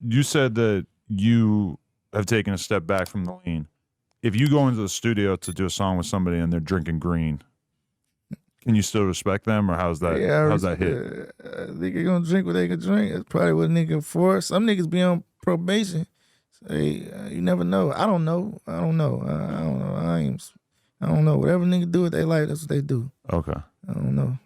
you said that you have taken a step back from the lean. If you go into the studio to do a song with somebody and they're drinking green, can you still respect them, or how's that? Yeah, how's that hit? Nigga gonna drink what they can drink. That's probably what nigga for. Some niggas be on probation. So, you never know. I don't know. I don't know. I don't know. Whatever nigga do what they like, that's what they do. Okay. I don't know.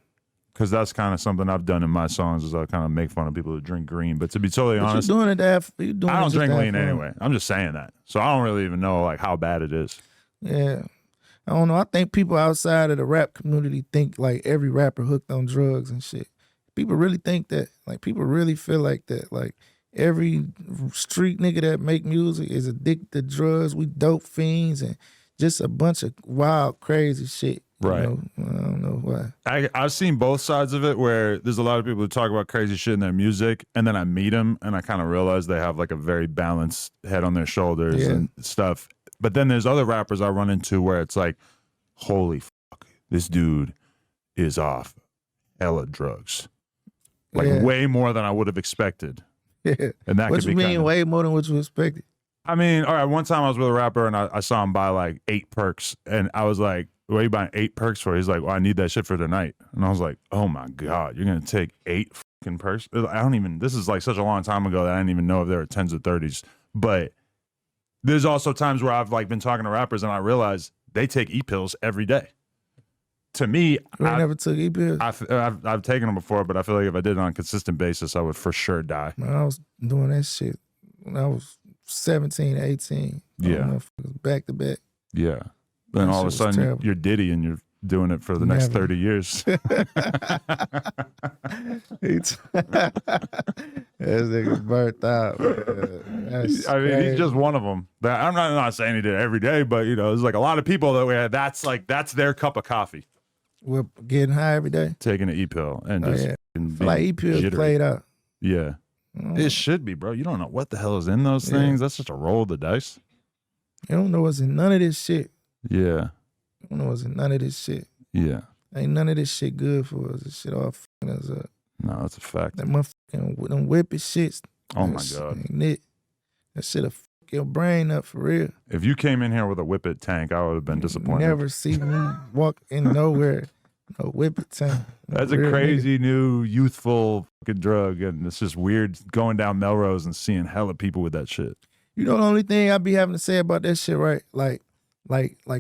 Because that's kind of something I've done in my songs, is I kind of make fun of people who drink green. But to be totally honest, you doing it to have, you doing I don't it drink lean anyway. I'm just saying that. So I don't really even know like how bad it is. Yeah. I don't know. I think people outside of the rap community think like every rapper hooked on drugs and shit. People really think that. Like people really feel like that. Like every street nigga that make music is addicted to drugs. We dope fiends and just a bunch of wild, crazy shit. Right. I don't know why. I've seen both sides of it, where there's a lot of people who talk about crazy shit in their music, and then I meet them and I kind of realize they have like a very balanced head on their shoulders and stuff. But then there's other rappers I run into where it's like, holy fuck, this dude is off hella drugs. Like way more than I would have expected. Yeah. And that what could you be mean way more than what you expected? I mean, all right, one time I was with a rapper and I saw him buy like 8 perks, and I was like, what are you buying 8 perks for? He's like, well, I need that shit for tonight. And I was like, oh my God, you're going to take 8 fucking perks? This is like such a long time ago that I didn't even know if there were 10s or 30s. But there's also times where I've like been talking to rappers and I realize they take E-pills every day. To me, I never took E-pills. I've taken them before, but I feel like if I did it on a consistent basis, I would for sure die. Man, I was doing that shit when I was 17, 18. Yeah. Back to back. Yeah. Then all of a sudden you're Diddy and you're doing it for the next 30 years. That nigga burnt out. I mean, he's just one of them. I'm not saying he did it every day, but you know, there's like a lot of people that we had. That's their cup of coffee. We're getting high every day. Taking an E-pill and just like E-pills played out. Yeah, it should be, bro. You don't know what the hell is in those things. That's just a roll of the dice. You don't know what's in none of this shit. Yeah. You don't know what's in none of this shit. Yeah. Ain't none of this shit good for us. This shit all fucking us up. No, that's a fact. That motherfucking them whippy shits. Oh my God. That shit'll fuck your brain up for real. If you came in here with a whip it tank, I would have been disappointed. Never see me walk in nowhere. No whip it tank. That's a crazy new youthful fucking drug, and it's just weird going down Melrose and seeing hella people with that shit. You know the only thing I be having to say about that shit, right? Like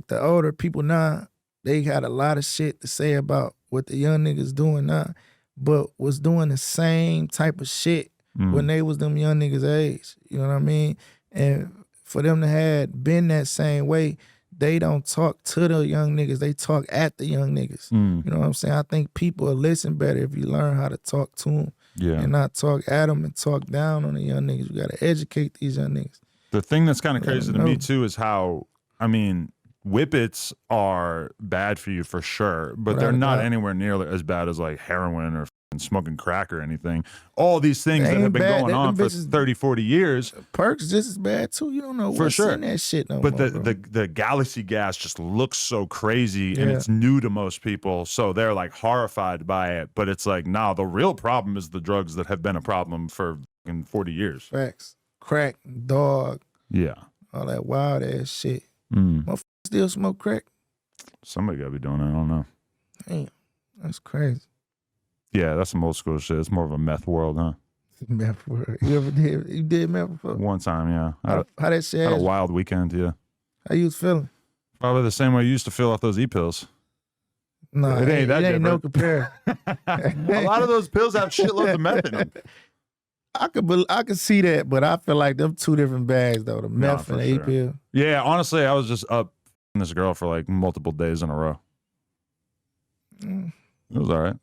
the older people now, they got a lot of shit to say about what the young niggas doing now, but was doing the same type of shit when they was them young niggas' age. You know what I mean? And for them to have been that same way, they don't talk to the young niggas. They talk at the young niggas. You know what I'm saying? I think people will listen better if you learn how to talk to them and not talk at them and talk down on the young niggas. You got to educate these young niggas. The thing that's kind of crazy to me too is how, I mean, whippets are bad for you for sure, but they're not anywhere near as bad as like heroin or smoking crack or anything. All these things that have been going on for 30, 40 years. Perks just as bad too. You don't know what's in that shit no more. But the galaxy gas just looks so crazy and it's new to most people. So they're like horrified by it. But it's like, nah, the real problem is the drugs that have been a problem for 40 years. Facts. Crack, dog. Yeah. All that wild ass shit. Motherfuckers still smoke crack? Somebody gotta be doing it. I don't know. Damn. That's crazy. Yeah, that's some old school shit. It's more of a meth world, huh? Meth world. You did meth before? One time, yeah. How that shit? Had a wild weekend, yeah. How you was feeling? Probably the same way you used to feel off those E-pills. No, it ain't that different. No compare. A lot of those pills have shitloads of meth in them. I could see that, but I feel like them two different bags though, the meth and the E-pill. Yeah, honestly, I was just up with this girl for like multiple days in a row. It was all right.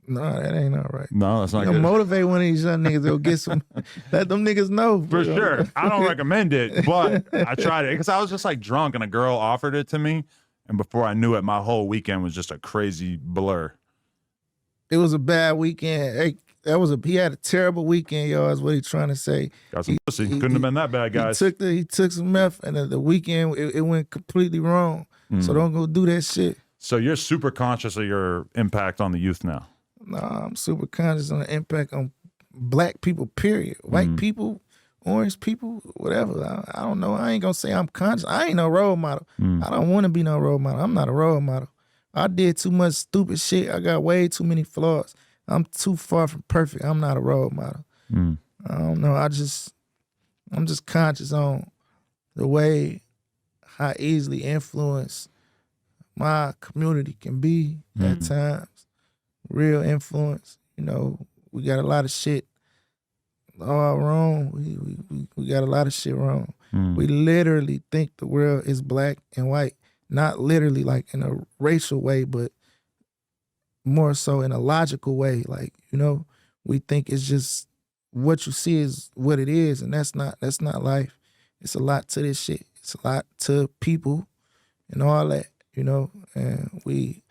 No, that ain't all right. No, that's not good. Motivate one of these young niggas to go get some. Let them niggas know. For sure. I don't recommend it, but I tried it because I was just like drunk and a girl offered it to me. And before I knew it, my whole weekend was just a crazy blur. It was a bad weekend. Hey, he had a terrible weekend, y'all, is what he's trying to say. Got some pussy. Couldn't have been that bad, guys. He took some meth, and the weekend, it went completely wrong. So don't go do that shit. So you're super conscious of your impact on the youth now? Nah, I'm super conscious on the impact on black people, period. White people, orange people, whatever. I don't know. I ain't gonna say I'm conscious. I ain't no role model. Mm. I don't want to be no role model. I'm not a role model. I did too much stupid shit. I got way too many flaws. I'm too far from perfect. I'm not a role model. Mm. I don't know. I'm just conscious on the way how easily influenced my community can be at times. Real influence. You know, we got a lot of shit all wrong. We got a lot of shit wrong. We literally think the world is black and white. Not literally like in a racial way, but more so in a logical way. Like, you know, we think it's just what you see is what it is, and that's not life. It's a lot to this shit. It's a lot to people and all that, you know. And we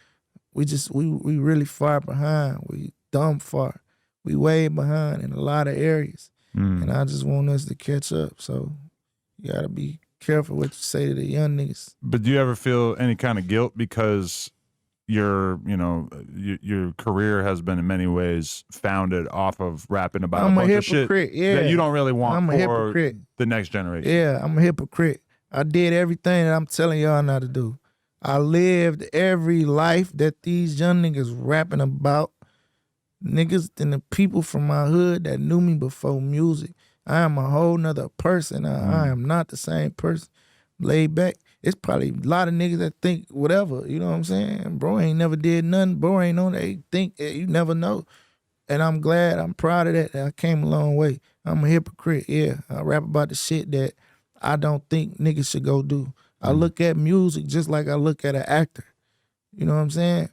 really far behind. We dumb far. We way behind in a lot of areas. And I just want us to catch up. So you gotta be careful what you say to the young niggas. But do you ever feel any kind of guilt because your career has been in many ways founded off of rapping about I'm a bunch a of shit hypocrite, yeah. that you don't really want I'm a for hypocrite. the next generation? Yeah, I'm a hypocrite. I did everything that I'm telling y'all not to do. I lived every life that these young niggas rapping about. Niggas and the people from my hood that knew me before music. I am a whole nother person. I am not the same person. Laid back. It's probably a lot of niggas that think whatever, you know what I'm saying? Bro ain't never did nothing. Bro ain't on that. They think you never know. And I'm glad, I'm proud of that. I came a long way. I'm a hypocrite, yeah. I rap about the shit that I don't think niggas should go do. I look at music just like I look at an actor. You know what I'm saying?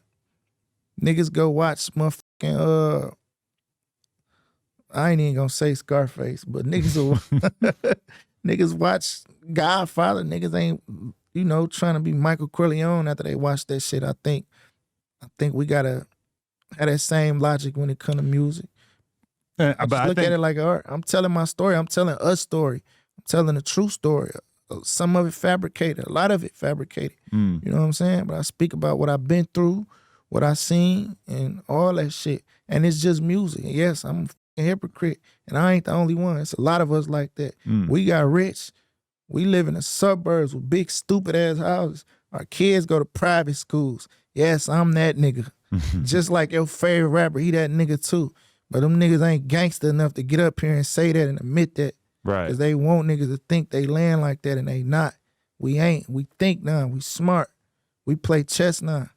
Niggas go watch motherfucking, I ain't even gonna say Scarface, but niggas will, niggas watch Godfather. Niggas ain't, you know, trying to be Michael Corleone after they watch that shit. I think we gotta have that same logic when it come to music. I look at it like art. I'm telling my story. I'm telling a story. I'm telling a true story. Some of it fabricated. A lot of it fabricated. You know what I'm saying? But I speak about what I've been through, what I seen, and all that shit. And it's just music. And yes, I'm a fucking hypocrite, and I ain't the only one. It's a lot of us like that. We got rich. We live in the suburbs with big stupid ass houses. Our kids go to private schools. Yes, I'm that nigga. Just like your favorite rapper, he that nigga too. But them niggas ain't gangster enough to get up here and say that and admit that. Right. Because they want niggas to think they land like that and they not. We ain't. We think now. We smart. We play chess now.